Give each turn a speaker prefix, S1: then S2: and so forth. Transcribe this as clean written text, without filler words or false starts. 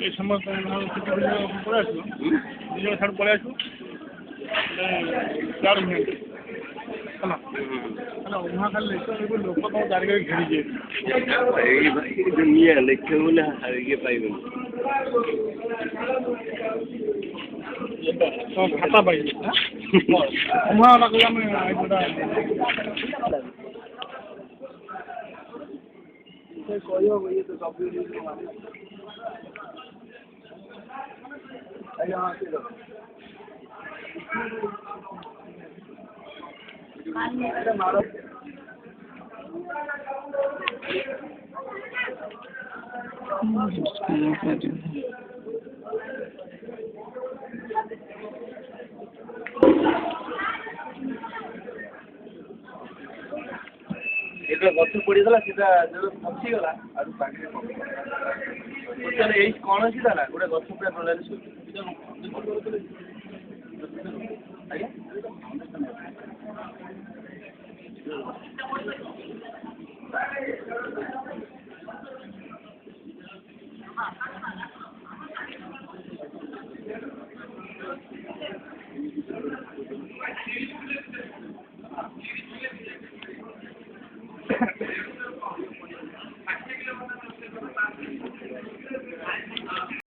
S1: ये समझ पड़े दुजन छाड़ पड़े 4 मिनट है वहाँ खाली लोक तुम चारिक घेरी
S2: दुनिया लिखे बोले ये पाइबे
S1: तो खाता पाइबे वहाँ वाला में ये तो सब मारो गछ पड़ीगला सीधा जो फसीगला यही कौन अच्छी था गोटे गछ पूरा टोटाली